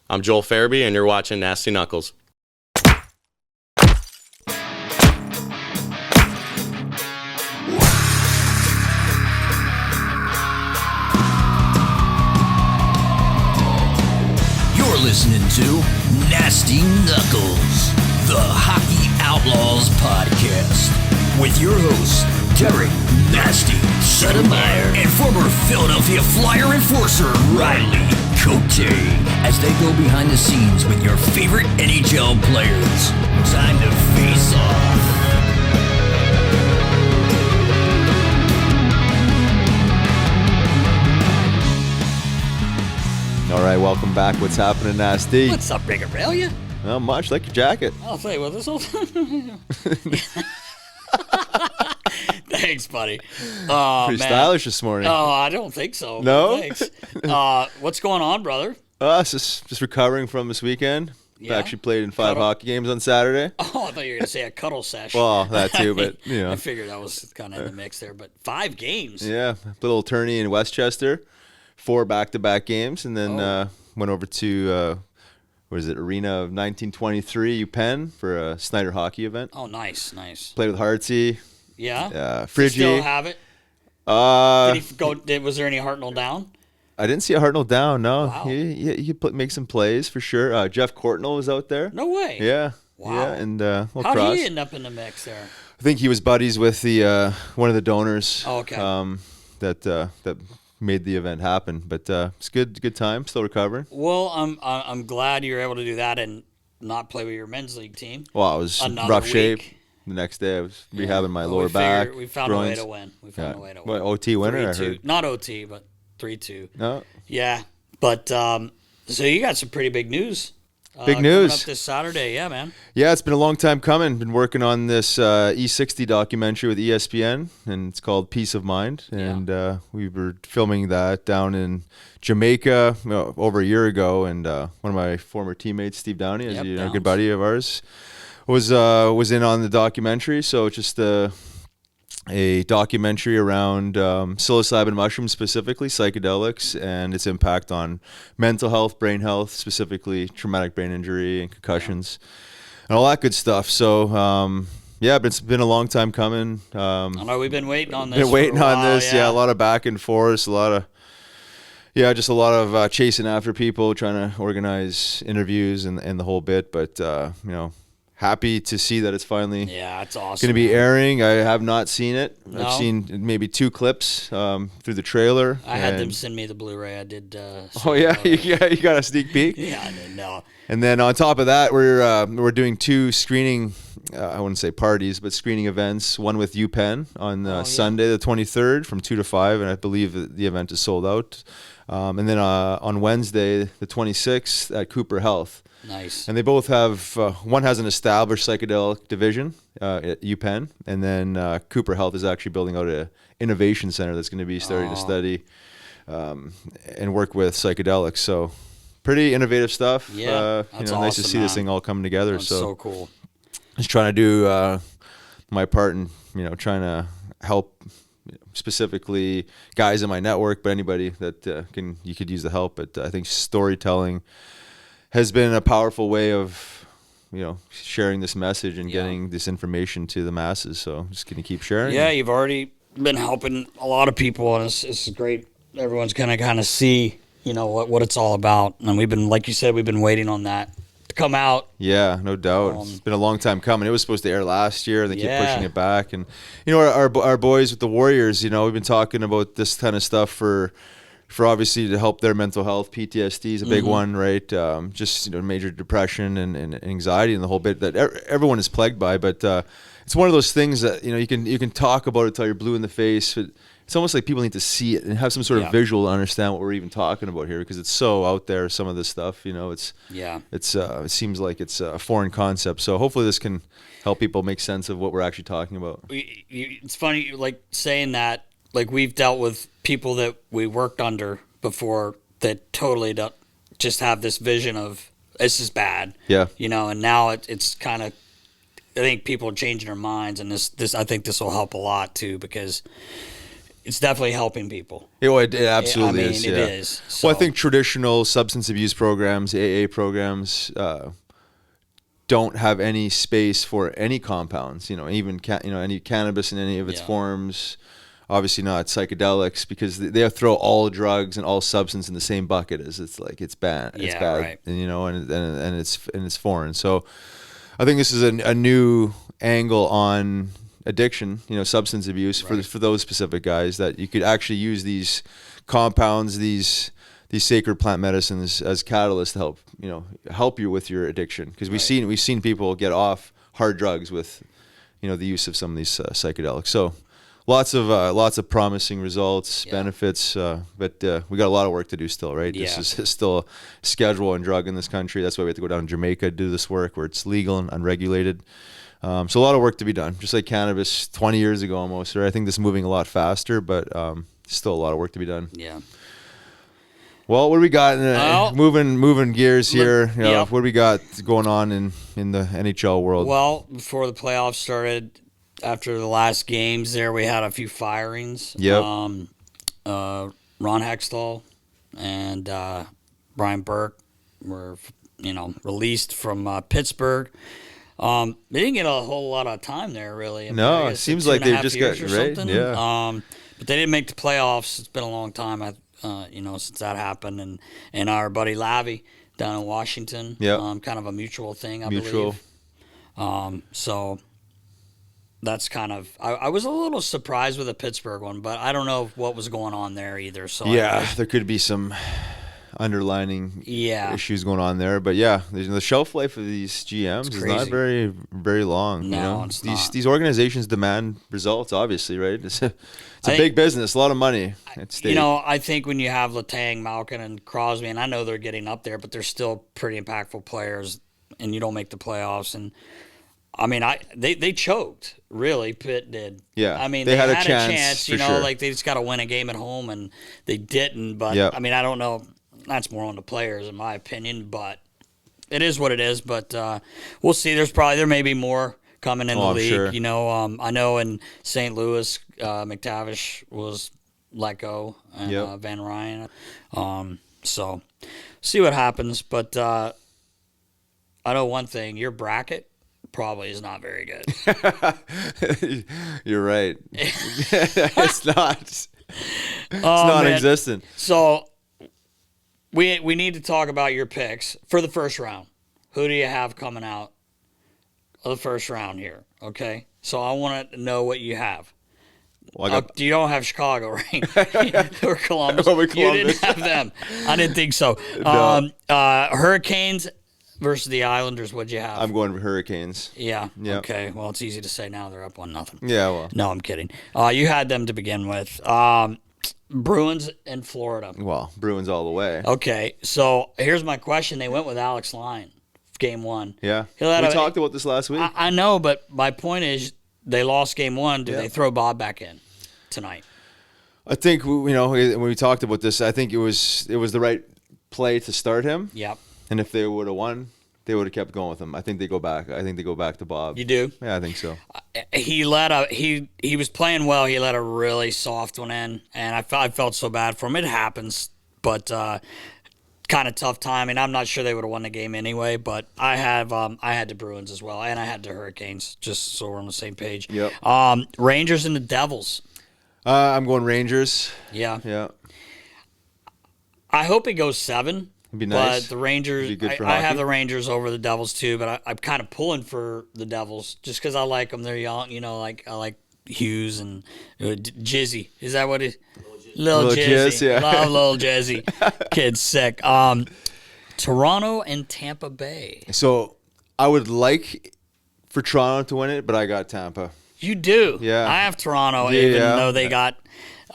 I'm Joel Farabee, and you're watching Nasty Knuckles. You're listening to Nasty Knuckles, the Hockey Outlaws podcast, with your hosts, Derek Nasty Settlemyre and former Philadelphia Flyer enforcer Riley Cote, as they go behind the scenes with your favorite NHL players. Time to face off. All right, welcome back. What's happening, Nasty? What's up, Big Aurelia? Not much. Like your jacket. I'll tell you what, this whole Thanks, buddy. Pretty stylish this morning. Oh, I don't think so. No? Thanks. What's going on, brother? Just recovering from this weekend. Yeah? I actually played in 5 hockey games on Saturday. Oh, I thought you were going to say a cuddle session. Well, that too, but, you know. I figured that was kind of in the mix there, but 5 games. Yeah, little tourney in Westchester. 4 back-to-back games, and then went over to, Arena of 1923, UPenn, for a Snyder hockey event. Oh, nice. Played with Hartsey. Yeah? Friggy. You still have it? Was there any Hartnell down? I didn't see a Hartnell down, no. Wow. He make some plays for sure. Jeff Courtnell was out there. No way. Yeah. Wow. Yeah, and How cross. did he end up in the mix there? I think he was buddies with the one of the donors. Oh, okay. That made the event happen, but it's good time. Still recovering. Well, I'm glad you were able to do that and not play with your men's league team. Well, I was Another rough week. shape. The next day, I was rehabbing my lower back. We found a way to win. What, OT winner? 3-2. Not OT, but 3-2. No. Yeah, but so you got some pretty big news. Big news. Coming up this Saturday, yeah, man. Yeah, it's been a long time coming. Been working on this E60 documentary with ESPN, and it's called Peace of Mind. And we were filming that down in Jamaica over a year ago. And one of my former teammates, Steve Downey, as you know, a good buddy of ours, was in on the documentary. So it's just a documentary around psilocybin mushrooms, specifically psychedelics, and its impact on mental health, brain health, specifically traumatic brain injury and concussions, and all that good stuff. So, but it's been a long time coming. I know we've been waiting on this. Yeah, a lot of back and forth, a lot of chasing after people, trying to organize interviews and the whole bit. But happy to see that it's finally it's awesome. going to be airing. I have not seen it. No? I've seen maybe 2 clips through the trailer. I had them send me the Blu-ray. I did. You got a sneak peek. Yeah, I did. No. And then on top of that, we're doing 2 screening. I wouldn't say parties, but screening events. One with UPenn on Sunday the 23rd from 2 to 5, and I believe that the event is sold out. And then on Wednesday the 26th at Cooper Health. Nice. And they both have, one has an established psychedelic division at UPenn, and then Cooper Health is actually building out an innovation center that's going to be starting to study and work with psychedelics. So pretty innovative stuff. Yeah, that's nice to awesome, see this man. thing all come together. That's so cool. Just trying to do my part in, trying to help specifically guys in my network, but anybody that you could use the help. But I think storytelling has been a powerful way of, sharing this message and getting this information to the masses. So I'm just going to keep sharing. Yeah, you've already been helping a lot of people, and it's great. Everyone's going to kind of see, what it's all about. And we've been, like you said, we've been waiting on that to come out. Yeah, no doubt. It's been a long time coming. It was supposed to air last year, and they keep pushing it back. And, our boys with the Warriors, we've been talking about this kind of stuff for obviously to help their mental health. PTSD is a big one, right? Just major depression and anxiety and the whole bit that everyone is plagued by. But it's one of those things that you can talk about it till you're blue in the face. But it's almost like people need to see it and have some sort of visual to understand what we're even talking about here, because it's so out there. Some of this stuff, it seems like it's a foreign concept. So hopefully this can help people make sense of what we're actually talking about. It's funny, like saying that. Like, we've dealt with people that we worked under before that totally don't just have this vision of this is bad. Yeah. And now it's kind of, I think people are changing their minds, and this I think this will help a lot too, because it's definitely helping people. It absolutely I mean, is. it Yeah. is. So, Well, I think traditional substance abuse programs, AA programs, don't have any space for any compounds. Even any cannabis in any of its forms. Obviously not psychedelics, because they throw all drugs and all substance in the same bucket. It's bad. It's bad. Right. And it's foreign. So I think this is a new angle on addiction, substance abuse for those specific guys, that you could actually use these compounds, these sacred plant medicines as catalysts to help you with your addiction. Because we've seen people get off hard drugs with, the use of some of these psychedelics. So lots of promising results, benefits, but we got a lot of work to do still, right? Yeah. This is still a Schedule I drug in this country. That's why we have to go down to Jamaica to do this work, where it's legal and unregulated. So a lot of work to be done, just like cannabis 20 years ago almost. Right? I think this is moving a lot faster, but still a lot of work to be done. Yeah. Well, what do we got? Moving gears here. Yep. What do we got going on in the NHL world? Well, before the playoffs started, after the last games there, we had a few firings. Yep. Ron Hextall and Brian Burke were, released from Pittsburgh. They didn't get a whole lot of time there, really. I mean, No, I it guess seems like they've 2.5 just years got or right. something. Yeah. But they didn't make the playoffs. It's been a long time, since that happened. And our buddy Lavi down in Washington, Yep. kind of a mutual thing, I Mutual. believe. So that's kind of I was a little surprised with the Pittsburgh one, but I don't know what was going on there either. So There could be some underlining Yeah. issues going on there, but the shelf life of these GMs is not crazy. very, very long. No, it's not. These organizations demand results, obviously, right? It's a I big business, a lot of money at stake. I think when you have Letang, Malkin, and Crosby, and I know they're getting up there, but they're still pretty impactful players, and you don't make the playoffs. And I mean, they choked, really. Pitt did. Yeah, I mean, they had a chance. chance, for They sure. just got to win a game at home, and they didn't. But Yep. I mean, I don't know. That's more on the players, in my opinion. But it is what it is. But we'll see. There may be more coming in the I'm league. sure. I know in St. Louis, McTavish was let go, and Yep. Van Ryan. So see what happens. But I know one thing: your bracket probably is not very good. You're right. It's not. It's Oh, non-existent. man. So we need to talk about your picks for the first round. Who do you have coming out of the first round here? Okay, so I want to know what you have. Well, You don't have Chicago, right? Or Columbus. Oh, You Columbus. didn't have them. I didn't think so. No. Hurricanes versus the Islanders. What'd you have? I'm going with Hurricanes. Yeah. Yep. Okay. Well, it's easy to say now. They're up 1-0. Yeah, well. No, I'm kidding. You had them to begin with. Bruins in Florida. Well, Bruins all the way. Okay, so here's my question. They went with Alex Lyon, game one. Yeah. We We talked about this last week. I know, but my point is they lost game one. Do they throw Bob back in tonight? I think when we talked about this, I think it was the right play to start him. Yep. And if they would have won, they would have kept going with him. I think they go back. I think they go back to Bob. You do? Yeah, I think so. He was playing well. He let a really soft one in, and I felt so bad for him. It happens, but kind of tough timing. I'm not sure they would have won the game anyway, but I had the Bruins as well, and I had the Hurricanes, just so we're on the same page. Yep. Rangers and the Devils. I'm going Rangers. Yeah. Yeah. I hope it goes 7. It'd be nice. But the Rangers, It'd be good for I have hockey. the Rangers over the Devils too, but I'm kind of pulling for the Devils just because I like them. They're young, I like Hughes and Jizzy. Is that what it? Little Jizzy. Jizz, yeah. Love little Jizzy. Kid's sick. Toronto and Tampa Bay. So I would like for Toronto to win it, but I got Tampa. You do. Yeah. I have Toronto, Yeah, even yeah. though they got.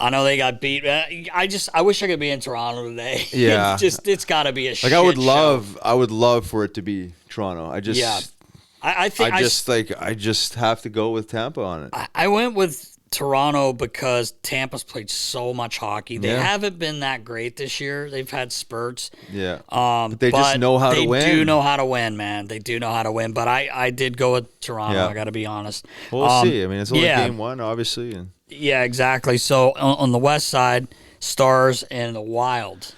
I know they got beat. I wish I could be in Toronto today. Yeah. It's got to be a shit Like I would show. love for it to be Toronto. I just Yeah. I think I just have to go with Tampa on it. I went with Toronto because Tampa's played so much hockey. They Yeah. haven't been that great this year. They've had spurts. Yeah. But they just know how to win. They do know how to win, man. They do know how to win. But I did go with Toronto. Yeah. I got to be honest. We'll see. I mean, it's only game one, obviously. And Yeah, exactly. So on the west side, Stars and the Wild.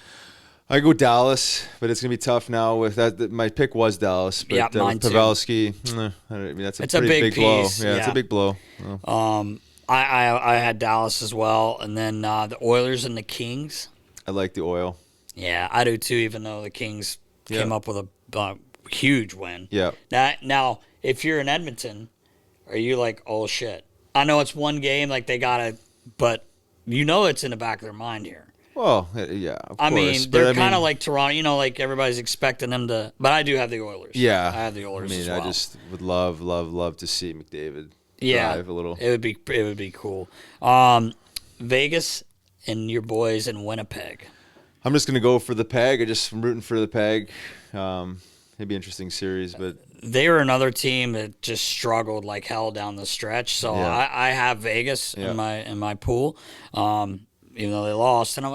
I go Dallas, but it's gonna be tough now with that. My pick was Dallas, but Yeah, mine too. Pavelski, I mean, that's It's pretty a big blow. piece, Yeah, it's a yeah. big blow. Oh. I had Dallas as well, and then the Oilers and the Kings. I like the oil. Yeah, I do too. Even though the Kings came up with a huge win. Yeah. Now, if you're in Edmonton, are you like, oh shit? I know it's one game, like they gotta, but you know it's in the back of their mind here. Well, yeah, of I course. mean, they're kind of like Toronto, you know, like everybody's expecting them to. But I do have the Oilers. Yeah, I have the Oilers. I mean, as well. I just would love to see McDavid drive a little. It would be cool. Vegas and your boys in Winnipeg. I'm just gonna go for the Peg. I'm rooting for the Peg. It'd be an interesting series, but They were another team that just struggled like hell down the stretch. So Yeah. I have Vegas in my pool. Even though they lost, and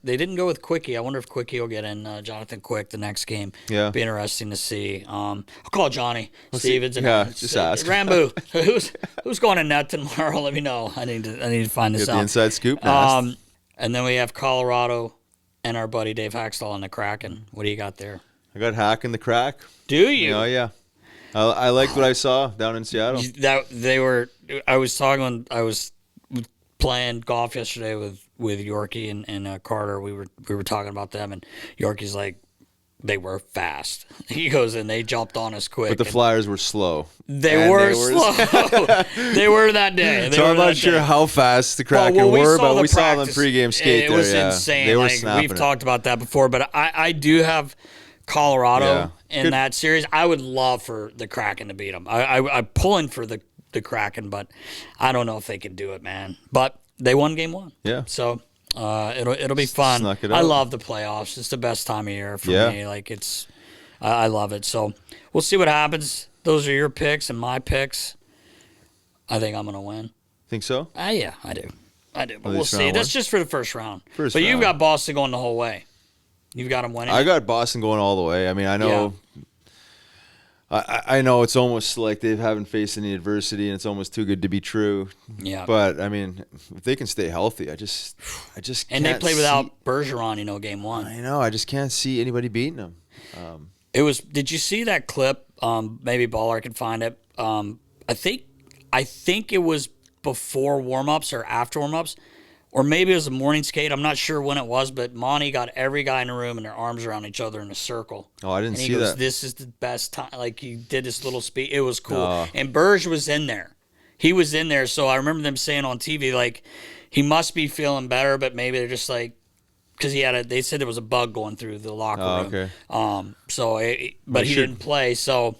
they didn't go with Quickie. I wonder if Quickie will get in Jonathan Quick the next game. Yeah. Be interesting to see. I'll call Johnny Stevens and just ask. Rambo. who's going to net tomorrow? Let me know. I need to find this get out. the inside scoop. Nast. And then we have Colorado and our buddy Dave Hextall on the Kraken. What do you got there? I got Hack in the crack. Do you? Oh yeah. I liked what I saw down in Seattle. I was playing golf yesterday with Yorkie and Carter. We were talking about them, and Yorkie's like, they were fast. He goes, and they jumped on us quick. But the Flyers were slow. They were slow. They were that day. So I'm not sure how fast the Kraken were, but we saw them pregame skate It there. was yeah. insane. They were Like, snapping we've it. talked about that before, but I do have Colorado Yeah. in Good. that series. I would love for the Kraken to beat them. I'm pulling for the Kraken, but I don't know if they can do it, man. But they won game one. Yeah. So it'll be fun. Snuck it I out. love the playoffs. It's the best time of year for Yeah. me. Like I love it. So we'll see what happens. Those are your picks and my picks. I think I'm gonna win. Think so? Yeah, I do. But At we'll least see. round That's one? just for the first round. First but you've round. got Boston going the whole way. You've got them winning. I got Boston going all the way. I mean, I know. I know it's almost like they haven't faced any adversity, and it's almost too good to be true. Yeah. But I mean, if they can stay healthy, I just and they can't played see- without Bergeron, game one. I know. I just can't see anybody beating them. It was. Did you see that clip? Maybe Baller can find it. I think it was before warm-ups or after warm-ups, or maybe it was a morning skate. I'm not sure when it was, but Monty got every guy in the room and their arms around each other in a circle. Oh, I didn't and he see goes, that. This is the best time. Like, he did this little speech. It was cool. Oh. And Berge was in there. He was in there. So I remember them saying on TV, like, he must be feeling better, but maybe they're just like, because they said there was a bug going through the locker room. Okay. But he didn't play. So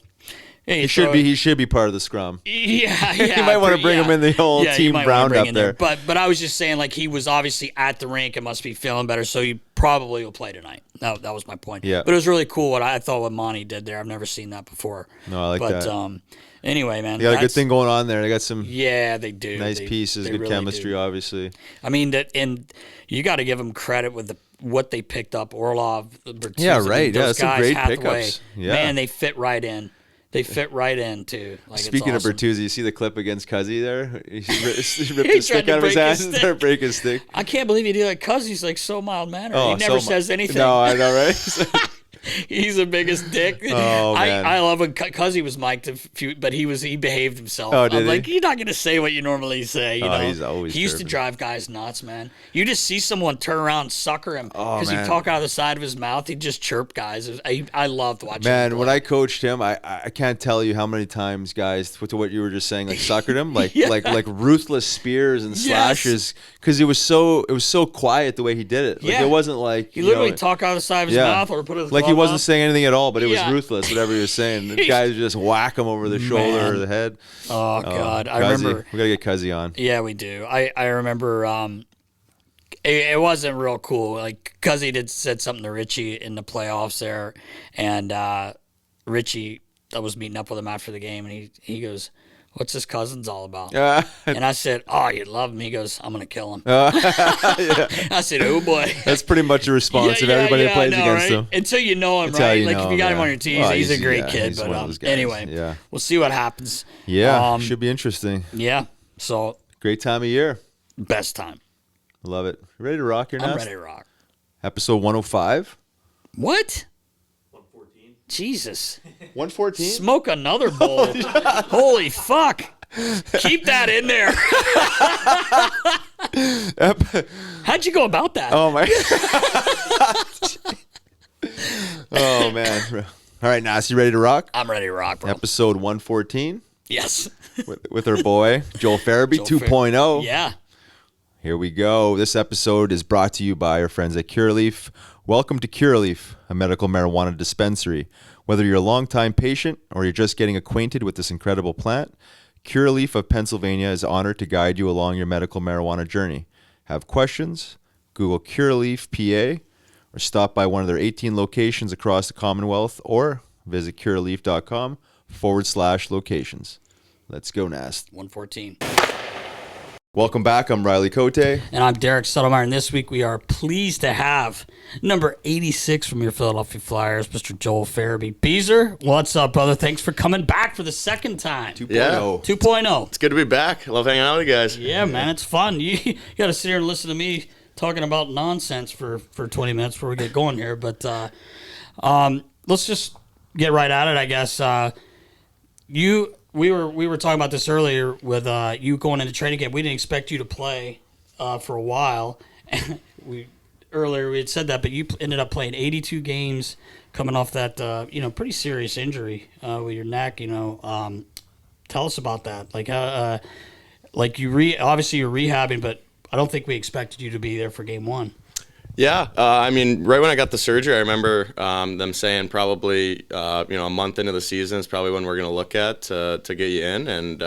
He should be part of the scrum. Yeah. You might want to bring him in the whole you team might wanna bring roundup him there. But I was just saying, like, he was obviously at the rink and must be feeling better, so he probably will play tonight. That was my point. Yeah. But it was really cool what I thought what Monty did there. I've never seen that before. No, I like but, that. Anyway, man. They got a good thing going on there. They got some Yeah, they do. nice pieces, they good really chemistry, do. obviously. I mean, and you got to give them credit with what they picked up. Orlov, Bertuzzi. Yeah, right. Yeah, Those some guys, great Hathaway, pickups. Yeah. Man, they fit right in. They fit right in, too. Like, Speaking it's of awesome. Bertuzzi, you see the clip against Cuzzy there? He ripped He his stick tried to out of his break hand his and started breaking his stick. I can't believe he did it because he's like so mild mannered. Oh, he never so says anything. No, I know, right? He's the biggest dick. Oh, man. I love when because he was mic'd, but he behaved himself. Oh, did I'm he? like, you're not gonna say what you normally say. You know, he's always he used to chirping. drive guys nuts, man. You just see someone turn around and sucker him Oh, because he'd man. talk out of the side of his mouth. He'd just chirp guys. I loved watching. Man, him when play. I coached him, I can't tell you how many times guys, to what you were just saying, like suckered him, like Yeah. like ruthless spears and Yes. slashes, because it was so quiet the way he did it. Like Yeah. it wasn't like he literally talked out of the side of his mouth or put his like he glove wasn't up. saying anything at all, but it was Yeah. ruthless whatever he was saying. The guys just whack him over the shoulder Man. or the head. Oh God, I Cuzzy. remember. We gotta get Cuzzy on. Yeah, we do. I remember it wasn't real cool. Like, cuz he said something to Richie in the playoffs there, and Richie, I was meeting up with him after the game, and he goes, what's his cousin's all about? Yeah. And I said, oh, you love him. He goes, I'm going to kill him. Yeah. I said, oh, boy. That's pretty much a response of everybody that plays I know, against right? him. Until you know him, Until right? you Like, know if you got him, him on yeah. your team, Well, he's a great yeah, kid. he's But one of those guys. anyway, Yeah. we'll see what happens. Yeah, should be interesting. Yeah, so Great time of year. best time. Love it. Ready to rock your nest? I'm ready to rock. Episode 105. What? 114. Jesus. 114? Smoke another bowl. Holy fuck. Keep that in there. How'd you go about that? Oh, my. Oh, man. All right, Nas, you ready to rock? I'm ready to rock, bro. Episode 114 Yes. with our boy, Joel Farabee 2.0. Yeah. Here we go. This episode is brought to you by our friends at Curaleaf. Welcome to Curaleaf, a medical marijuana dispensary. Whether you're a longtime patient or you're just getting acquainted with this incredible plant, Curaleaf of Pennsylvania is honored to guide you along your medical marijuana journey. Have questions? Google Curaleaf PA or stop by one of their 18 locations across the Commonwealth or visit curaleaf.com/locations. Let's go, Nast. 114. Welcome back. I'm Riley Cote. And I'm Derek Settlemyre, and this week we are pleased to have number 86 from your Philadelphia Flyers, Mr. Joel Farabee. Beezer, what's up, brother? Thanks for coming back for the second time. 2.0. Yeah. 2.0. It's good to be back. Love hanging out with you guys. Yeah, man, it's fun. You got to sit here and listen to me talking about nonsense for 20 minutes before we get going here. But let's just get right at it, I guess. We were talking about this earlier with you going into training camp. We didn't expect you to play for a while. Earlier we had said that, but you ended up playing 82 games, coming off that pretty serious injury with your neck. Tell us about that. Obviously you're rehabbing, but I don't think we expected you to be there for game one. Yeah, I mean, right when I got the surgery, I remember them saying probably, a month into the season is probably when we're going to look at to get you in. And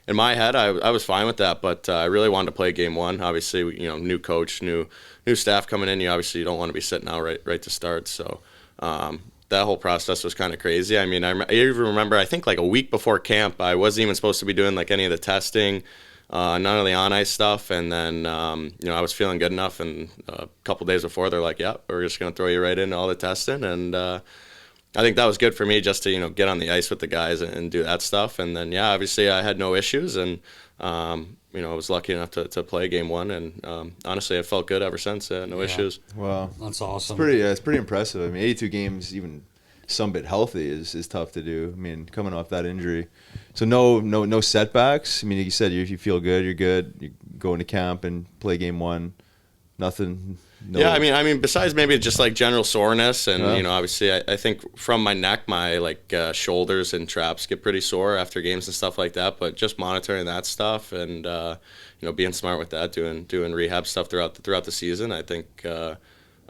in my head, I was fine with that, but I really wanted to play game one. Obviously, new coach, new staff coming in. You don't want to be sitting out right to start. So that whole process was kind of crazy. I mean, I even remember, I think like a week before camp, I wasn't even supposed to be doing like any of the testing. None of the on-ice stuff, and then, I was feeling good enough, and a couple days before, they're like, yeah, we're just going to throw you right into all the testing, and I think that was good for me just to, get on the ice with the guys and do that stuff, and then, yeah, obviously I had no issues, and, I was lucky enough to play game one, and honestly, I felt good ever since, no issues. Wow. That's awesome. It's pretty impressive. I mean, 82 games, even some bit healthy, is tough to do. I mean, coming off that injury. So no setbacks. I mean, you said you feel good, you're good. You go into camp and play game one. Nothing. No. Yeah, I mean, besides maybe just like general soreness, and obviously, I think from my neck, my shoulders and traps get pretty sore after games and stuff like that. But just monitoring that stuff and being smart with that, doing rehab stuff throughout the season, I think.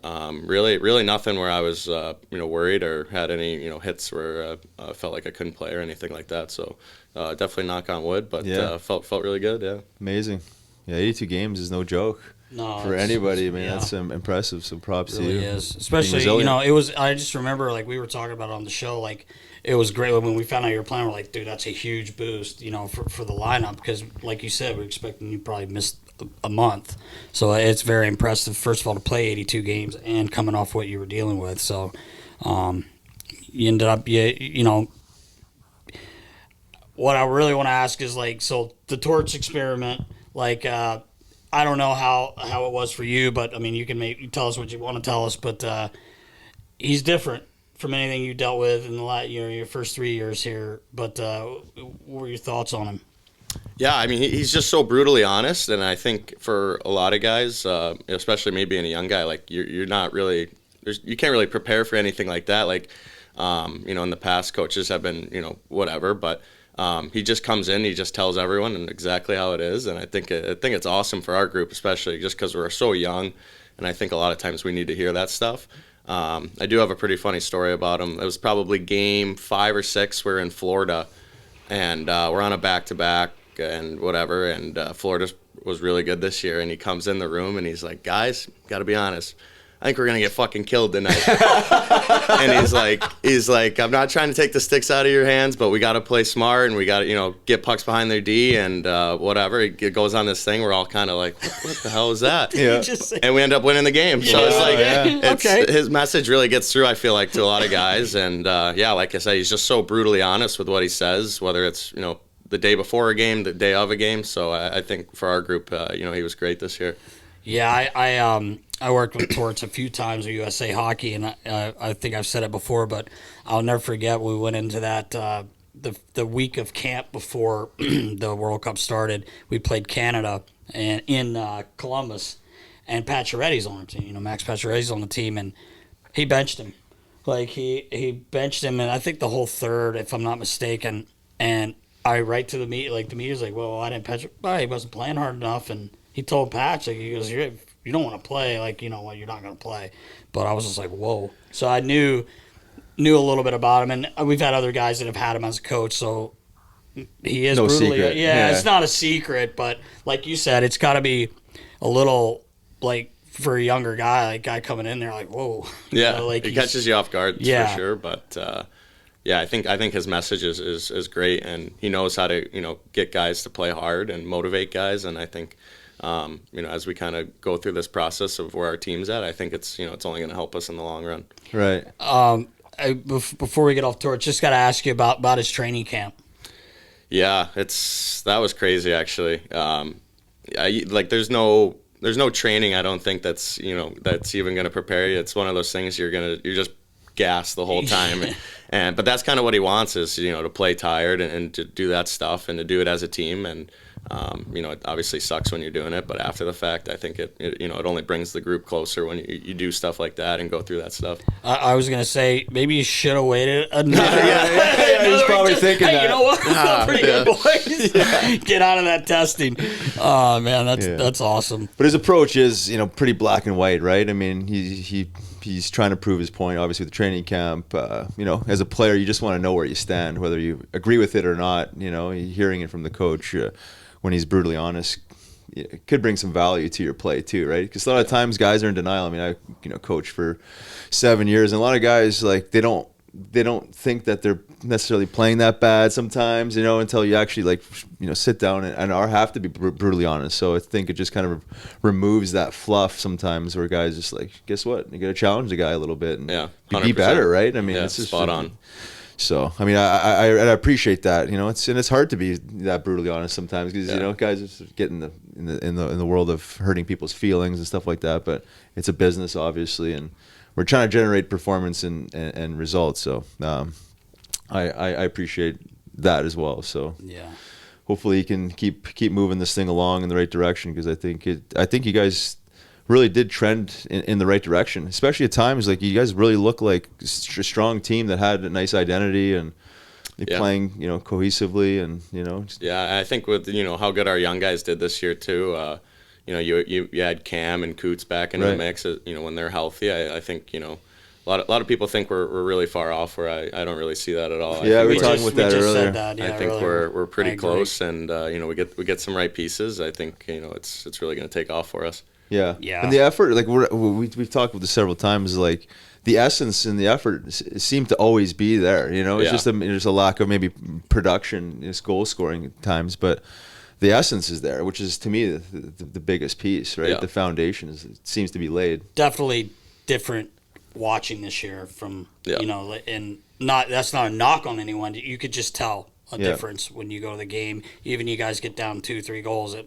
Really nothing where I was, worried or had any, hits where I felt like I couldn't play or anything like that. So definitely knock on wood, but felt really good. Yeah. Amazing. Yeah, 82 games is no joke. No, for anybody. I mean, that's impressive. Some props to you. It really is. Especially, it was. I just remember we were talking about it on the show. It was great when we found out you were playing. We're like, dude, that's a huge boost, for the lineup because, like you said, we're expecting you probably missed a month. So it's very impressive, first of all, to play 82 games and coming off what you were dealing with. So you ended up, what I really want to ask is, so the torch experiment, I don't know how it was for you, but, I mean, you can tell us what you want to tell us, but he's different from anything you dealt with in your first 3 years here. But what were your thoughts on him? Yeah, I mean, he's just so brutally honest, and I think for a lot of guys, especially me being a young guy, you're not really, you can't really prepare for anything like that. In the past, coaches have been, whatever, but he just comes in, he just tells everyone and exactly how it is, and I think it's awesome for our group, especially just because we're so young, and I think a lot of times we need to hear that stuff. I do have a pretty funny story about him. It was probably game 5 or 6. We're in Florida, and we're on a back-to-back and whatever, and Florida was really good this year, and he comes in the room and he's like, guys, got to be honest, I think we're going to get fucking killed tonight. And he's like, I'm not trying to take the sticks out of your hands, but we got to play smart and we got to, get pucks behind their D and whatever. It goes on this thing. We're all kind of like, what the hell is that? Yeah. And we end up winning the game. So it's like, Okay. his message really gets through, I feel like, to a lot of guys. And like I said, he's just so brutally honest with what he says, whether it's, the day before a game, the day of a game. So I think for our group, he was great this year. Yeah, I worked with Torts a few times with USA Hockey, and I think I've said it before, but I'll never forget we went into that the week of camp before the World Cup started. We played Canada and in Columbus, and Pacioretty's on the team. Max Pacioretty's on the team, and he benched him. Like he benched him, and I think the whole third, if I'm not mistaken, and I write to the media's like, well, I didn't patch. Well, he wasn't playing hard enough, and he told Patch, like, he goes, you don't want to play, like, you're not going to play. But I was just like, whoa. So I knew a little bit about him, and we've had other guys that have had him as a coach, so he is no brutally. Secret. Yeah, it's not a secret, but like you said, it's got to be a little like for a younger guy coming in there, like, whoa. Yeah, he catches you off guard for sure, but. I think his message is great, and he knows how to get guys to play hard and motivate guys. And I think as we kind of go through this process of where our team's at, I think it's it's only going to help us in the long run. Right. Before we get off tour, just got to ask you about his training camp. Yeah, that was crazy actually. There's no training. I don't think that's even going to prepare you. It's one of those things you're just gassed the whole time. But that's kind of what he wants is to play tired and to do that stuff and to do it as a team. And it obviously sucks when you're doing it, but after the fact, I think it only brings the group closer when you do stuff like that and go through that stuff. I was gonna say maybe you should have waited another. He's probably thinking that. You know what? Pretty good, boys. Get out of that testing. Oh man, that's awesome. But his approach is pretty black and white, right? I mean, he's trying to prove his point, obviously, with the training camp. As a player, you just want to know where you stand, whether you agree with it or not. Hearing it from the coach when he's brutally honest, it could bring some value to your play too, right? Because a lot of times guys are in denial. I mean, I coached for 7 years, and a lot of guys they don't think that they're necessarily playing that bad sometimes, until you actually sit down and have to be brutally honest. So I think it just kind of removes that fluff sometimes where guys just guess what? You got to challenge the guy a little bit and be better, right? I mean, it's just spot on. So I mean, I appreciate that. It's hard to be that brutally honest sometimes because guys get in the world of hurting people's feelings and stuff like that. But it's a business, obviously, and we're trying to generate performance and results. So I appreciate that as well. So hopefully you can keep moving this thing along in the right direction, because I think you guys really did trend in the right direction, especially at times. You guys really look like a strong team that had a nice identity and playing cohesively and I think with how good our young guys did this year too. You had Cam and Coots back into the mix. When they're healthy, I think a lot of people think we're really far off. Where I don't really see that at all. Yeah, we were talking with that earlier. I think we're pretty close, and we get some right pieces. I think it's really going to take off for us. Yeah. And the effort, we've talked about this several times. The essence and the effort seem to always be there. It's just there's a lack of maybe production, goal scoring at times, but the essence is there, which is to me the biggest piece, right? The foundation seems to be laid. Definitely different watching this year from and that's not a knock on anyone. You could just tell a difference when you go to the game. Even you guys get down 2-3 goals, it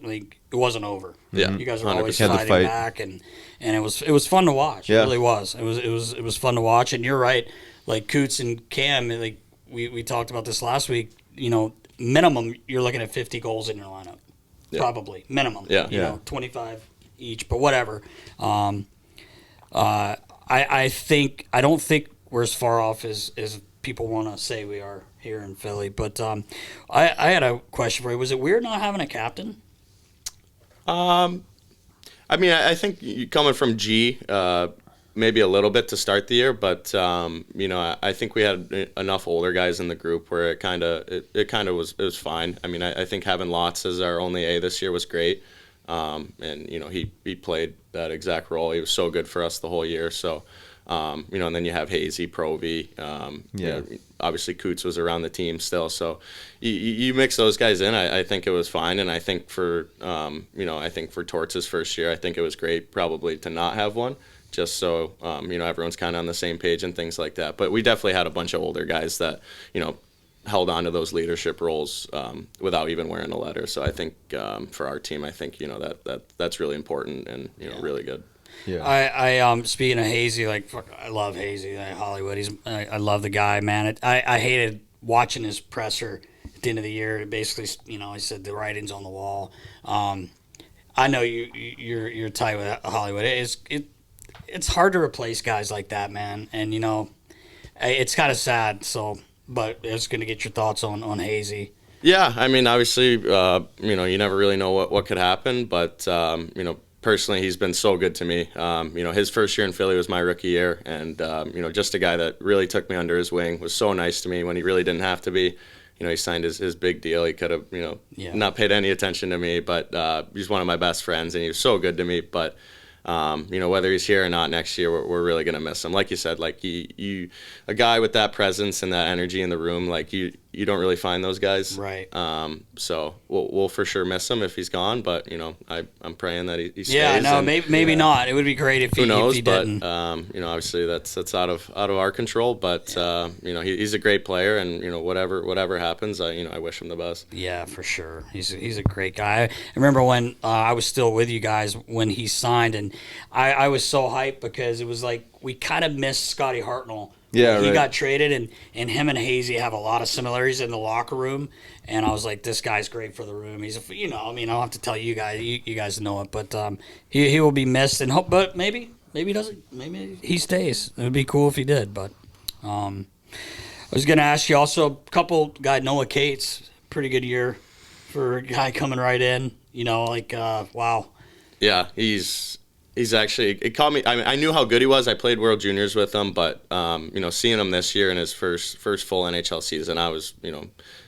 wasn't over. Yeah, you guys were always 100% fighting back, and it was fun to watch. Yeah. It really was. It was fun to watch. And you're right, Coots and Cam, we talked about this last week. Minimum you're looking at 50 goals in your lineup, probably minimum. 25 each, but whatever. I don't think we're as far off as people want to say we are here in Philly. But I had a question for you. Was it weird not having a captain? I mean, I think coming from G, maybe a little bit to start the year, but I think we had enough older guys in the group where it was fine. I mean, I think having Lots as our only A this year was great. And he played that exact role. He was so good for us the whole year. So. And then you have Hazy, Provy. Obviously, Coots was around the team still. So you mix those guys in. I think it was fine. And I think for Torts' first year, I think it was great probably to not have one, just so everyone's kind of on the same page and things like that. But we definitely had a bunch of older guys that held on to those leadership roles without even wearing a letter. So I think for our team, I think that's really important and really good. Yeah. I speaking of Hazy, I love Hazy, Hollywood. I love the guy, man. I hated watching his presser at the end of the year. Basically, I said the writing's on the wall. I know you're tight with Hollywood. It's hard to replace guys like that, man. And it's kind of sad. So, but I was going to get your thoughts on Hazy. Yeah, I mean, obviously, you never really know what could happen, but personally, he's been so good to me. His first year in Philly was my rookie year, and just a guy that really took me under his wing, was so nice to me when he really didn't have to be. He signed his big deal. He could have, not paid any attention to me, but he's one of my best friends, and he was so good to me. But whether he's here or not next year, we're really gonna miss him. Like you said, a guy with that presence and that energy in the room, you don't really find those guys. Right. So we'll for sure miss him if he's gone. But I'm praying that he stays. Yeah. No. Maybe not. It would be great if he didn't. But obviously that's out of our control. But he's a great player, and whatever happens, I wish him the best. Yeah, for sure. He's a great guy. I remember when I was still with you guys when he signed, and I was so hyped because it was like we kind of missed Scotty Hartnell. Yeah, he right. got traded, and him and Hazy have a lot of similarities in the locker room. And I was like, this guy's great for the room. He's I don't have to tell you guys. You guys know it, but he will be missed. And but maybe he doesn't. Maybe he stays. It would be cool if he did. But I was gonna ask you also a couple. Guy Noah Cates, pretty good year for a guy coming right in. Wow. Yeah, He's actually, it caught me. I knew how good he was. I played World Juniors with him, but seeing him this year in his first full NHL season, I was,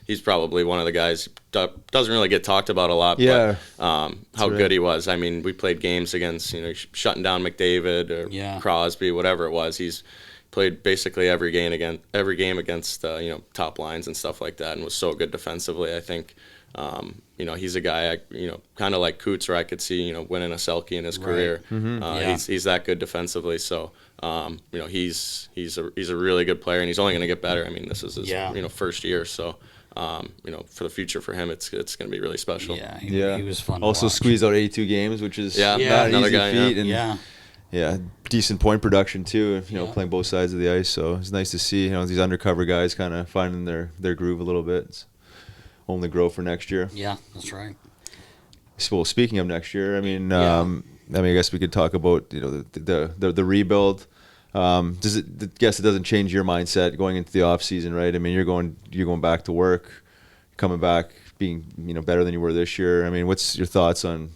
he's probably one of the guys that doesn't really get talked about a lot. Yeah, but how good he was. I mean, we played games against shutting down McDavid or Crosby, whatever it was. He's played basically every game against top lines and stuff like that, and was so good defensively. I think. He's a guy, kind of like Coots, where I could see, winning a Selke in his career. Mm-hmm. He's that good defensively. So, he's a really good player, and he's only going to get better. I mean, this is his, first year. So, for the future for him, it's going to be really special. Yeah, he was fun. Also squeezed out 82 games, which is not an another easy guy, feat. yeah. And decent point production too. Playing both sides of the ice. So it's nice to see these undercover guys kind of finding their groove a little bit. It's only grow for next year. Yeah, that's right. Well, speaking of next year, I guess we could talk about the rebuild. Guess it doesn't change your mindset going into the off season, right? I mean, you're going back to work, coming back, being better than you were this year. I mean, what's your thoughts on,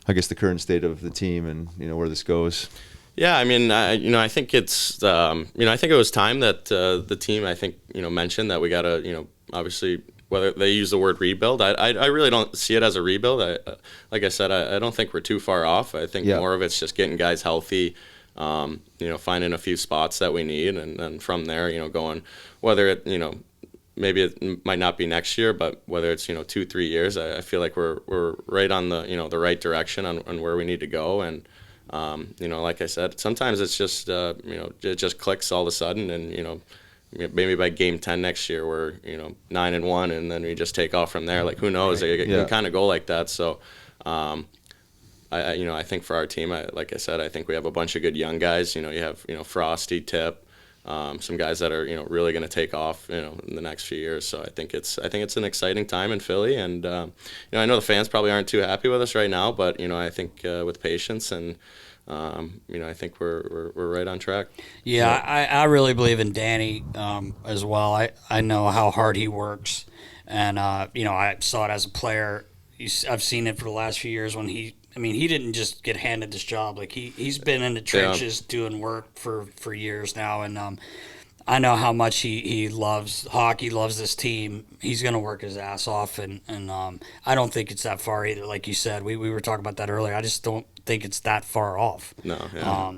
I guess, the current state of the team and where this goes? Yeah, I mean, I think it's, I think it was time that the team, I think, mentioned that we got to, obviously, whether they use the word rebuild, I really don't see it as a rebuild. Like I said, I don't think we're too far off. I think more of it's just getting guys healthy, finding a few spots that we need, and then from there, going, whether it, maybe it might not be next year, but whether it's 2-3 years, I feel like we're right on the the right direction on where we need to go. And like I said, sometimes it's just it just clicks all of a sudden, and maybe by game 10 next year we're 9-1, and then we just take off from there. Like, who knows? It can kind of go like that. So I think for our team, like I said, I think we have a bunch of good young guys. You have Frosty, Tip, some guys that are really going to take off in the next few years. So I think it's an exciting time in Philly, and I know the fans probably aren't too happy with us right now, but I think with patience and I think we're right on track. Yeah, I really believe in Danny as well. I know how hard he works, and I saw it as a player. I've seen it for the last few years when he didn't just get handed this job. Like he's been in the trenches doing work for years now, and I know how much he loves hockey, loves this team. He's going to work his ass off, and I don't think it's that far either. Like you said, we were talking about that earlier. I just don't think it's that far off. No. Yeah.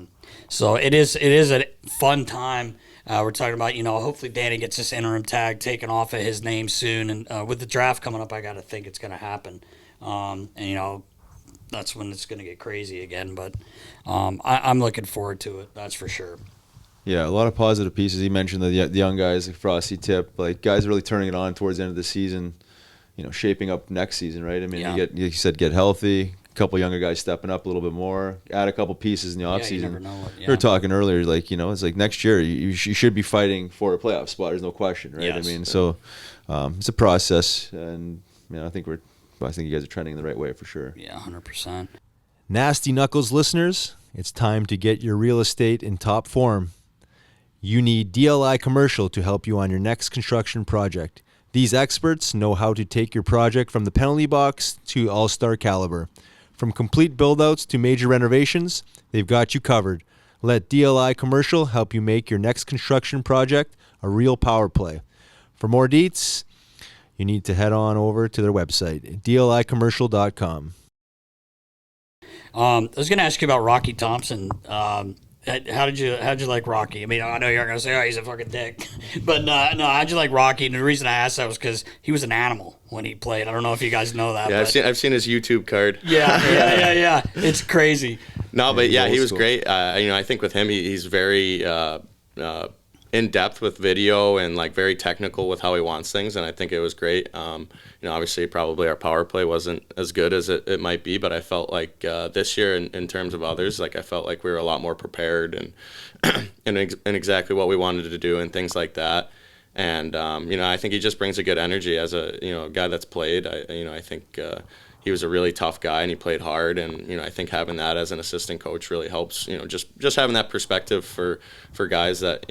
So it is a fun time. We're talking about, hopefully Danny gets this interim tag taken off of his name soon, and with the draft coming up, I got to think it's going to happen. And that's when it's going to get crazy again. But I'm looking forward to it. That's for sure. Yeah, a lot of positive pieces. He mentioned the young guys like Frosty Tip, like guys really turning it on towards the end of the season, shaping up next season, right? I mean, you said get healthy, a couple younger guys stepping up a little bit more, add a couple pieces in the offseason. You never know. We were talking earlier, like, it's like next year you should be fighting for a playoff spot. There's no question, right? Yes. I mean, so it's a process, and I think you guys are trending in the right way for sure. Yeah, 100%. Nasty Knuckles listeners, it's time to get your real estate in top form. You need DLI Commercial to help you on your next construction project. These experts know how to take your project from the penalty box to all-star caliber. From complete build-outs to major renovations, they've got you covered. Let DLI Commercial help you make your next construction project a real power play. For more deets, you need to head on over to their website, dlicommercial.com. I was going to ask you about Rocky Thompson. How'd you like Rocky? I mean, I know you're going to say, oh, he's a fucking dick. But no, how'd you like Rocky? And the reason I asked that was because he was an animal when he played. I don't know if you guys know that. Yeah, I've seen his YouTube card. Yeah. It's crazy. No, but yeah, he was great. I think with him, he's very in depth with video and like very technical with how he wants things, and I think it was great. Obviously, probably our power play wasn't as good as it might be, but I felt like this year, in terms of others, like I felt like we were a lot more prepared and and exactly what we wanted to do and things like that. And I think he just brings a good energy as a guy that's played. I think he was a really tough guy and he played hard, and I think having that as an assistant coach really helps. Just having that perspective for guys that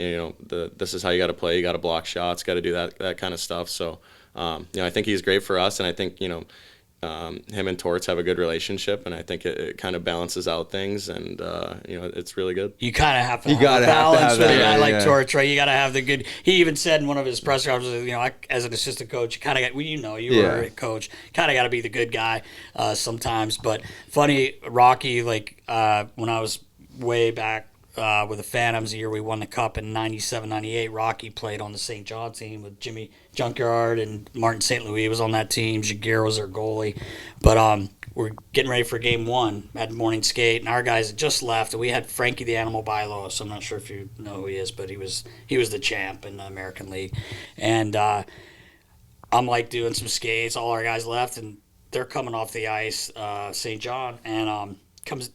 this is how you got to play. You got to block shots, got to do that kind of stuff. So I think he's great for us, and I think him and Torts have a good relationship, and I think it kind of balances out things, and it's really good. You kind of have to have a balance with a guy like Torts, right? You got to have the good. He even said in one of his press conferences, as an assistant coach, you kind of got. You were a coach, kind of got to be the good guy sometimes. But funny, Rocky, like when I was way back with the Phantoms, the year we won the Cup in 97, 98, Rocky played on the St. John team with Jimmy Junkyard and Martin St. Louis was on that team. Jaguar was their goalie. But we're getting ready for game one, had morning skate, and our guys had just left, and we had Frankie the Animal Bylaw, so I'm not sure if you know who he is, but he was the champ in the American League. And I'm like doing some skates, all our guys left, and they're coming off the ice, St. John, and comes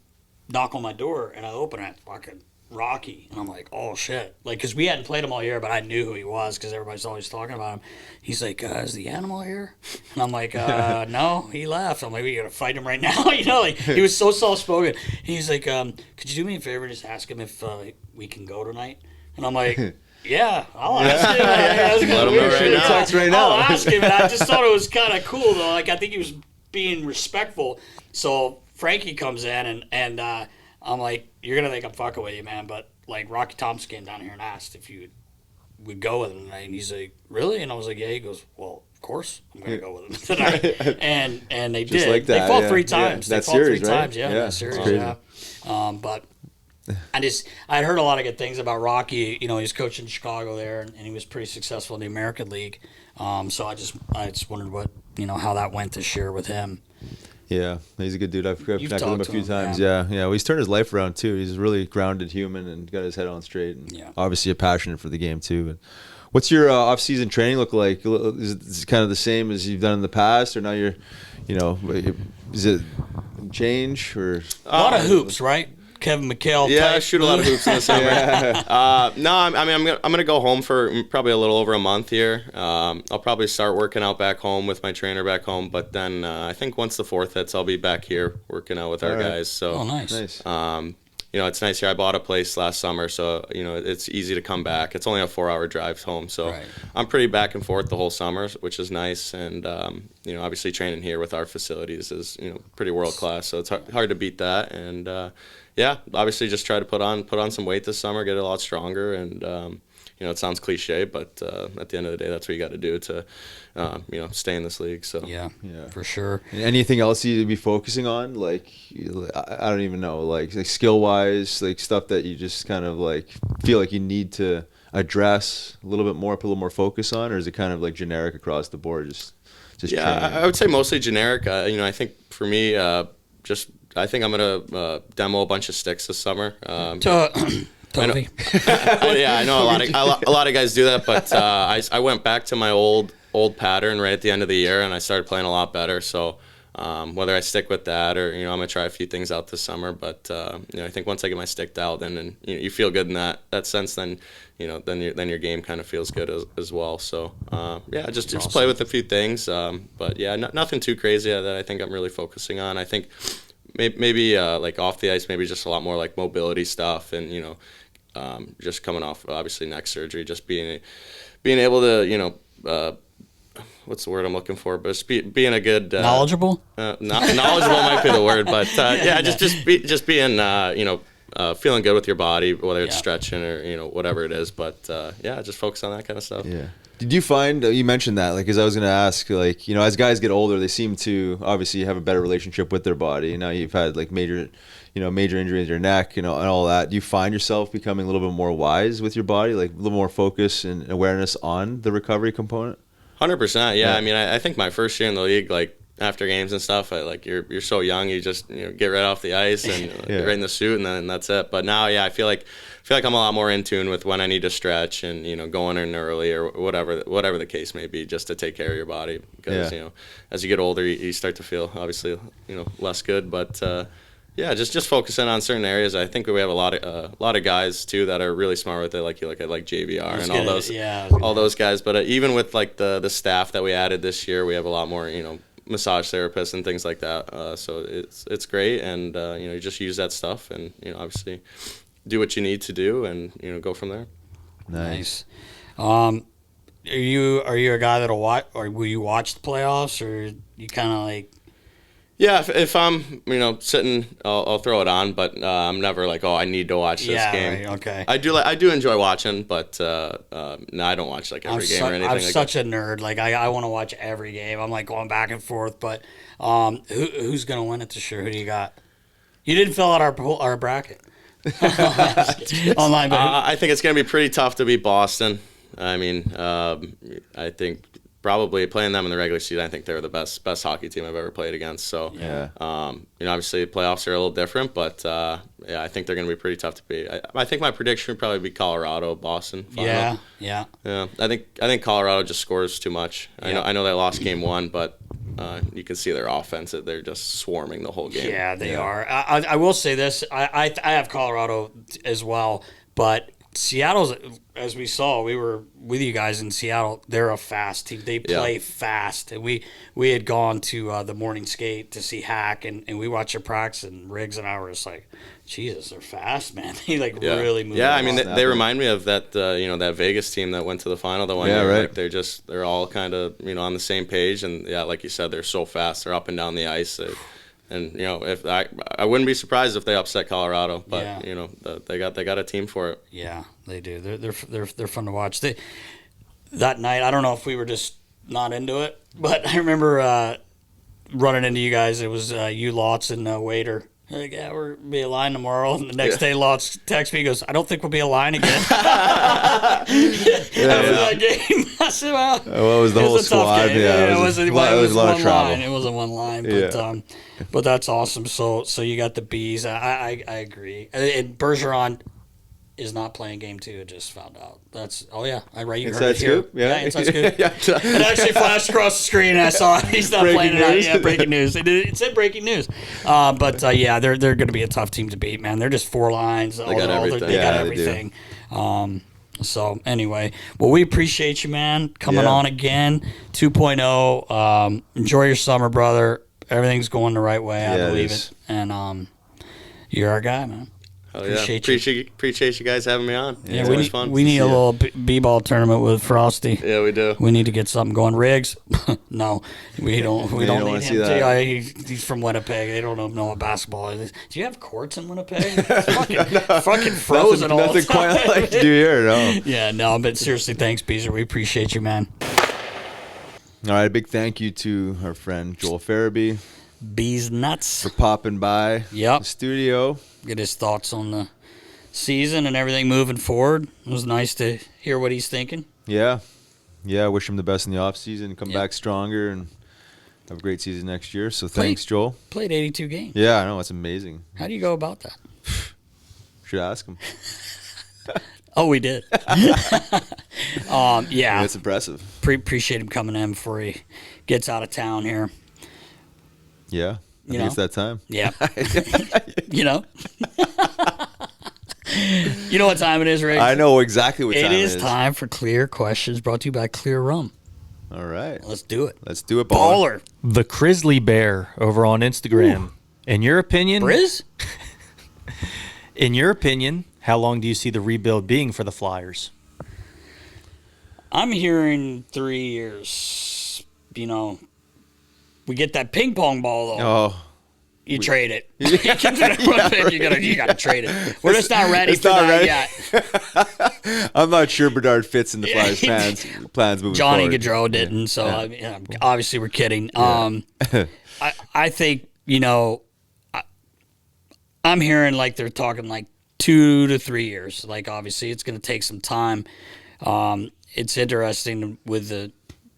knock on my door, and I open it, fucking Rocky, and I'm like, oh shit, like, because we hadn't played him all year, but I knew who he was because everybody's always talking about him. He's like, is the Animal here? And I'm like, no, he left. I'm like, we gotta fight him right now. Like, he was so soft-spoken. He's like, could you do me a favor and just ask him if we can go tonight? And I'm like, yeah, I'll ask him. Let him know right now. I'll ask him. And I just thought it was kind of cool, though. Like, I think he was being respectful. So Frankie comes in, and I'm like, you're going to think I'm fucking with you, man. But, like, Rocky Thompson came down here and asked if you would go with him tonight. And he's like, really? And I was like, yeah. He goes, well, of course I'm going to go with him tonight. and they just did. Like that, they fought 3 times. Yeah. They fought series, 3 right? times, that series, crazy. But I heard a lot of good things about Rocky. He was coaching in Chicago there, and he was pretty successful in the American League. So I just wondered what how that went this year with him. Yeah, he's a good dude. I've connected with him a few times. Yeah. Well, he's turned his life around too. He's a really grounded human and got his head on straight. And obviously a passionate for the game too. But what's your off-season training look like? Is it kind of the same as you've done in the past, or now you're, is it change or a lot of hoops, right? Kevin McHale. Yeah, I shoot a lot of hoops in the summer. No, I'm gonna go home for probably a little over a month here. I'll probably start working out back home with my trainer back home, but then I think once the 4th hits, I'll be back here working out with our guys. So, nice. It's nice here. I bought a place last summer, so it's easy to come back. It's only a 4-hour drive home, so I'm pretty back and forth the whole summer, which is nice. And obviously training here with our facilities is pretty world class, so it's hard to beat that. And obviously just try to put on some weight this summer, get a lot stronger, and it sounds cliche, but at the end of the day, that's what you got to do to, stay in this league. So yeah, for sure. Anything else you'd be focusing on? Like, I don't even know, like skill wise, like stuff that you just kind of like feel like you need to address a little bit more, put a little more focus on, or is it kind of like generic across the board? Just I would say mostly generic. I think for me, I think I'm gonna demo a bunch of sticks this summer. Totally. I know a lot of guys do that, but I went back to my old pattern right at the end of the year, and I started playing a lot better. So whether I stick with that or I'm gonna try a few things out this summer, but I think once I get my stick dialed in, and you feel good in that sense, then then your game kind of feels good as well. So just awesome. play with a few things, but nothing too crazy that I think I'm really focusing on. I think maybe like off the ice, maybe just a lot more like mobility stuff, and just coming off obviously neck surgery, just being able to what's the word I'm looking for, but just being a good knowledgeable. Knowledgeable might be the word, but just being feeling good with your body, whether it's stretching or whatever it is, but just focus on that kind of stuff. Yeah. Did you find, you mentioned that, like, because I was going to ask, like, as guys get older, they seem to obviously have a better relationship with their body. Now you've had like major injuries to your neck, and all that. Do you find yourself becoming a little bit more wise with your body, like a little more focus and awareness on the recovery component? 100%. Yeah. I mean, I think my first year in the league, like after games and stuff, you're so young, you just get right off the ice and get right in the suit, and then that's it. But now, I feel like I'm a lot more in tune with when I need to stretch and going in early or whatever the case may be, just to take care of your body, because as you get older, you start to feel obviously less good, but. Just focusing on certain areas. I think we have a lot of guys too that are really smart with it. Like you look at like JVR and all those guys. But even with like the staff that we added this year, we have a lot more massage therapists and things like that. So it's great, and you just use that stuff, and obviously do what you need to do, and go from there. Nice. Are you a guy that'll watch, or will you watch the playoffs, or you kind of like? Yeah, if I'm sitting, I'll throw it on, but I'm never like, I need to watch this game. Right, okay. I do enjoy watching, but no, I don't watch like every game or anything. I'm like such that. a nerd. Like I want to watch every game. I'm like going back and forth. But who's gonna win it this year? Who do you got? You didn't fill out our bracket online, but I think it's gonna be pretty tough to beat Boston. I mean, I think. Probably playing them in the regular season, I think they're the best hockey team I've ever played against. So, obviously playoffs are a little different, but I think they're going to be pretty tough to beat. I think my prediction would probably be Colorado, Boston. Final. Yeah. I think Colorado just scores too much. Yeah. I know they lost game 1, but you can see their offense; they're just swarming the whole game. Yeah, they are. I will say this: I have Colorado as well, but. Seattle's, as we saw, we were with you guys in Seattle. They're a fast team. They play fast. And we had gone to the morning skate to see Hack, and we watched their practice, and Riggs and I were just like, Jesus, they're fast, man. They really move. Yeah, I mean, they remind me of that, that Vegas team that went to the final the one year. Right. Like they're all kind of, on the same page. And like you said, they're so fast. They're up and down the ice. And if I wouldn't be surprised if they upset Colorado, but they got a team for it. Yeah, they do. They're fun to watch. That night, I don't know if we were just not into it, but I remember running into you guys. It was you, Lots, and Waiter. Like, we're be a line tomorrow. And the next day, Lots texts me. He goes, I don't think we'll be a line again. After that game, I said, well, what was the whole squad? Yeah, it was a lot of travel. Line. It wasn't one line, but that's awesome. So you got the Bees. I agree. And Bergeron is not playing game 2. I just found out. That's I read you Inside heard it here. scoop? Yeah, Inside scoop. It actually flashed across the screen, and I saw it. He's not playing it. Yeah, breaking news. It said breaking news. But they're going to be a tough team to beat, man. They're just 4 lines. They got everything. They got everything. So anyway, well, we appreciate you, man, coming on again. 2.0. Enjoy your summer, brother. Everything's going the right way. I believe it. And you're our guy, man. Hell yeah. Appreciate you guys having me on. Yeah, It's always fun. we need a little b-ball tournament with Frosty. Yeah, we do. We need to get something going. Riggs? No, we don't need him. see that. He's from Winnipeg. They don't know what basketball is. Do you have courts in Winnipeg? It's fucking frozen all the Nothing time. quite like to do here, no. Yeah, no, but seriously, thanks, Beezer. We appreciate you, man. All right, a big thank you to our friend Joel Farabee Bees nuts. for popping by Yep. the studio. Get his thoughts on the season and everything moving forward. It was nice to hear what he's thinking. Yeah. Yeah, wish him the best in the offseason. Come Yep. back stronger and have a great season next year. So thanks, Joel. Played 82 games. Yeah, I know. It's amazing. How do you go about that? Should ask him. Oh, we did. Yeah. It's impressive. Appreciate him coming in before he gets out of town here. Yeah. I think it's that time. Yeah. You know? You know what time it is, Riggs? I know exactly what time It is time for Clear Questions, brought to you by Clear Rum. All right. Let's do it. Let's do it, baller. Baller. The Grizzly Bear over on Instagram. In your opinion, Briz? in your opinion, how long do you see the rebuild being for the Flyers? I'm hearing 3 years. You know, we get that ping pong ball, though. Oh. You trade it. You gotta trade it. We're just not ready for not that ready. yet. I'm not sure Bedard fits in the Flyers' plans moving Johnny forward. Gaudreau didn't, so obviously we're kidding. I think, you know, I'm hearing like they're talking like 2 to 3 years. Like obviously it's going to take some time. It's interesting with the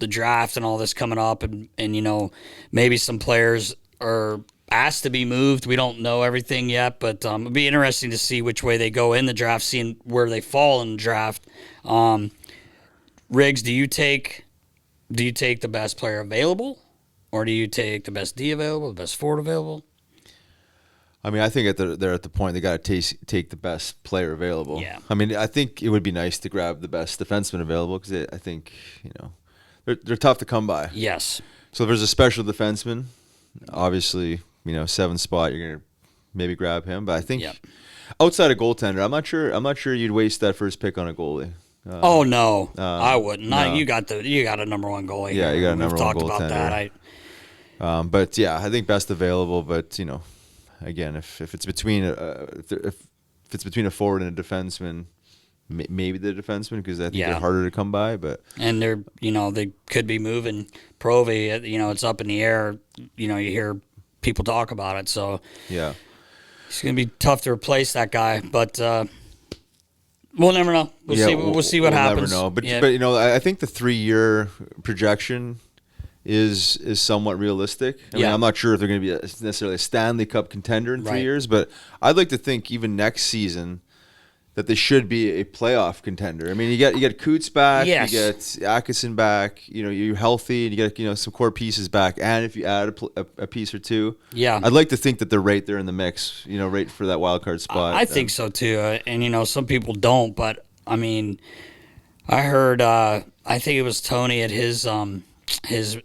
draft and all this coming up, and you know, maybe some players are asked to be moved. We don't know everything yet, but it'll be interesting to see which way they go in the draft, seeing where they fall in the draft. Riggs, do you take the best player available, or do you take the best D available, the best forward available? I mean, I think they're at the point they got to take the best player available. Yeah. I mean, I think it would be nice to grab the best defenseman available because I think, you know, they're tough to come by. Yes. So if there's a special defenseman, obviously, you know, 7th spot, you're gonna maybe grab him. But I think outside of goaltender, I'm not sure you'd waste that first pick on a goalie. Oh no, I wouldn't. No. You got a number one goalie. Yeah, here. you got a number one We've talked about goaltender. that. But yeah, I think best available. But you know, again, if it's between if it's between a forward and a defenseman, maybe the defenseman because I think they're harder to come by. But and they could be moving Provy. You know, it's up in the air. You know, you hear people talk about it. So yeah, it's gonna be tough to replace that guy. But we'll never know. We'll see what happens. Never know. But you know, I think the 3-year projection is somewhat realistic. I mean, I'm not sure if they're going to be necessarily a Stanley Cup contender in 3 years, but I'd like to think even next season that they should be a playoff contender. I mean, you get Coots back, you get Atkinson back, you know, you're healthy, and you get, you know, some core pieces back, and if you add a piece or two, I'd like to think that they're right there in the mix, you know, right for that wild card spot. I think so too, and you know, some people don't, but I mean, I heard, I think it was Tony at his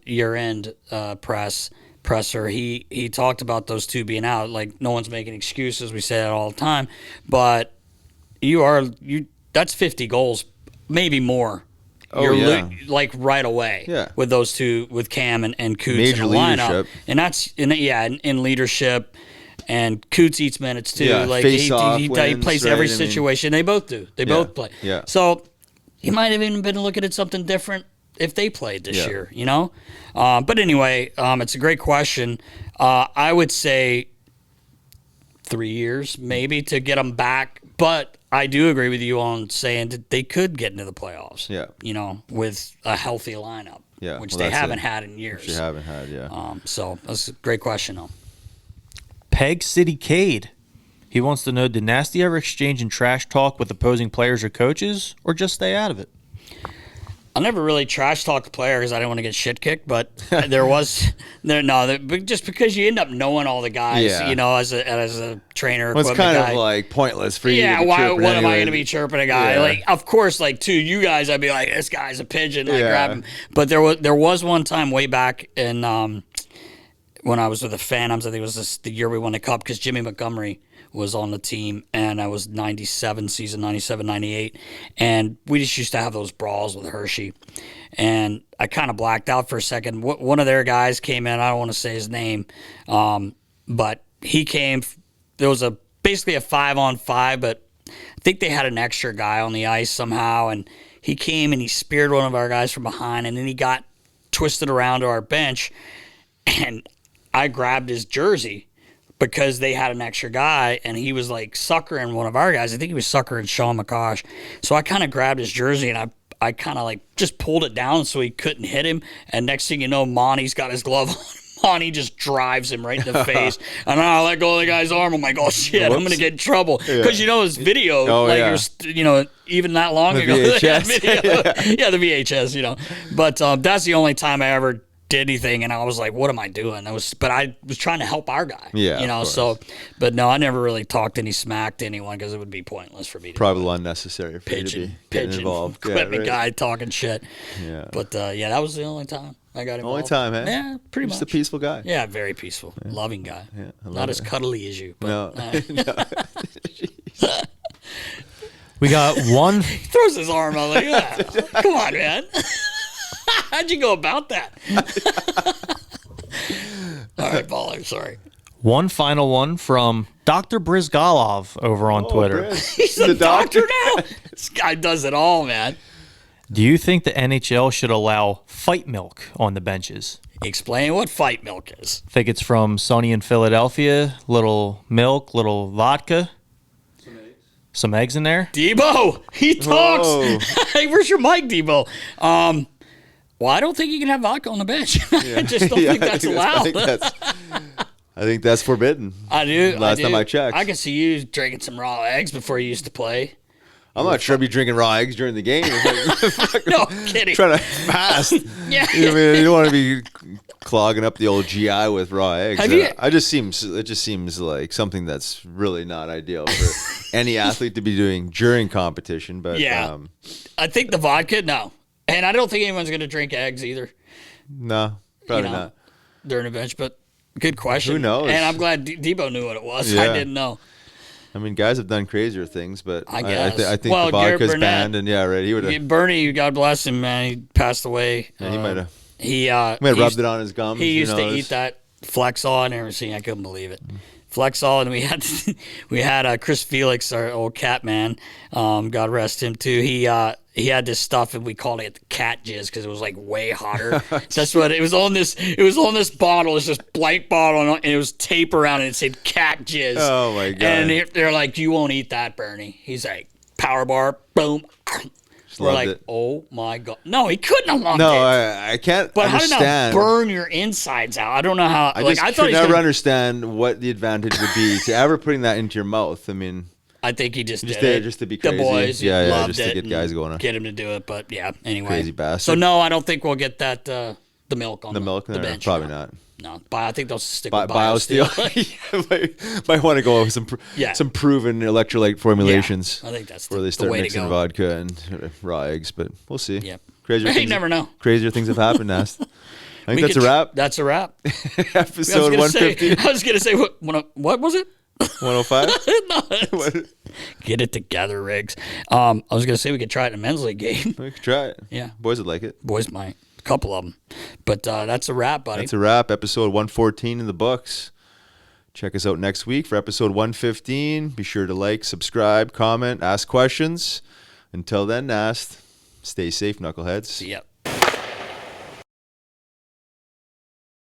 year-end presser. He talked about those two being out. Like, no one's making excuses. We say that all the time, but that's 50 goals, maybe more. Like right away with those two, with Cam and Coots Major in the lineup. leadership. And that's in leadership. And Coots eats minutes too. Yeah, like face-off he wins, plays right? every I mean, situation. They both do. They both play. Yeah. So he might have even been looking at something different if they played this year, you know? But anyway, it's a great question. I would say 3 years maybe to get them back. But I do agree with you on saying that they could get into the playoffs, you know, with a healthy lineup, which they haven't had in years. Which they haven't had, So that's a great question, though. Peg City Cade. He wants to know, did Nasty ever exchange in trash talk with opposing players or coaches, or just stay out of it? I never really trash talk the player because I didn't want to get shit kicked, but but just because you end up knowing all the guys, you know, as a trainer. Well, it's kind of like pointless for you. Yeah, to be chirping what am I anyway. going to be chirping a guy? Yeah. Like, of course, like to you guys, I'd be like, this guy's a pigeon, like grab him. But there was one time way back in when I was with the Phantoms. I think it was the year we won the cup because Jimmy Montgomery was on the team, and I was 97 season, 97, 98. And we just used to have those brawls with Hershey. And I kind of blacked out for a second. One of their guys came in. I don't want to say his name, but he came. There was basically a 5-on-5, but I think they had an extra guy on the ice somehow, and he came and he speared one of our guys from behind, and then he got twisted around to our bench, and I grabbed his jersey because they had an extra guy, and he was like suckering one of our guys. I think he was suckering Sean McCosh. So I kind of grabbed his jersey, and I kind of like just pulled it down so he couldn't hit him, and next thing you know, Monty's got his glove on. Monty just drives him right in the face, and I let go of the guy's arm. I'm like, oh shit, I'm gonna get in trouble because you know his video, it was, even that long the ago. VHS. The VHS, But that's the only time I ever did anything, and I was like, what am I doing? But I was trying to help our guy. But no, I never really talked any smack to anyone because it would be pointless for me. Probably unnecessary for you to be getting involved. Equipment guy talking shit. Yeah. But that was the only time I got involved. Only time, eh? Yeah, pretty much. Just a peaceful guy. Yeah, very peaceful, loving guy. Yeah, not as cuddly as you. But, no. We got one. He throws his arm out like, come on, man. How'd you go about that? All right, baller. Sorry. One final one from Dr. Brizgalov over on Twitter. He's a doctor now? This guy does it all, man. Do you think the NHL should allow fight milk on the benches? Explain what fight milk is. I think it's from Sonny in Philadelphia. Little milk, little vodka. Some eggs in there. Debo, he talks. Hey, where's your mic, Debo? Well, I don't think you can have vodka on the bench. I just don't think that's allowed. I think that's forbidden. I do. Last time I checked. I can see you drinking some raw eggs before you used to play. I'm not sure I'd be drinking raw eggs during the game. No, kidding. Trying to fast. Yeah. You don't want to be clogging up the old GI with raw eggs. It just seems like something that's really not ideal for any athlete to be doing during competition. But I think the vodka, no. And I don't think anyone's going to drink eggs either. No, probably not. During a bench, but good question. Who knows? And I'm glad Debo knew what it was. Yeah. I didn't know. I mean, guys have done crazier things, but I guess. I think the vodka's banned, and he would have. Bernie, God bless him, man. He passed away. Yeah, he might have. He rubbed it on his gums. He used to eat that Flexall and everything. I couldn't believe it. Flexall, and we had Chris Felix, our old cat man. God rest him too. He had this stuff, and we called it cat jizz because it was like way hotter. That's what it was on this. It was on this bottle. It's this blank bottle, and it was tape around, and it said cat jizz. Oh my god! And they're like, "You won't eat that, Bernie." He's like, "Power bar, boom." We're like, it. Oh my god! No, he couldn't have loved it. No, I can't. But understand. how did that burn your insides out? I don't know how. I could never understand what the advantage would be to ever putting that into your mouth. I mean, I think he just did it. Just to be crazy. The boys, loved just to it get guys going on. Get him to do it. But yeah, anyway. Crazy bastard. So no, I don't think we'll get that the milk on the bench. Probably not. No, I think they'll stick with BioSteel. Might want to go with some proven electrolyte formulations. I think that's where they start mixing vodka and raw eggs, but we'll see. Yep. You never know. Crazier things have happened, Nast. I think that's a wrap. That's a wrap. Episode 150. I was going to say, what was it? 105? No, get it together, Riggs. I was going to say we could try it in a men's league game. We could try it. Yeah. Boys would like it. Boys might. A couple of them. But that's a wrap, buddy. That's a wrap. Episode 114 in the books. Check us out next week for episode 115. Be sure to like, subscribe, comment, ask questions. Until then, Nast, stay safe, knuckleheads. See ya.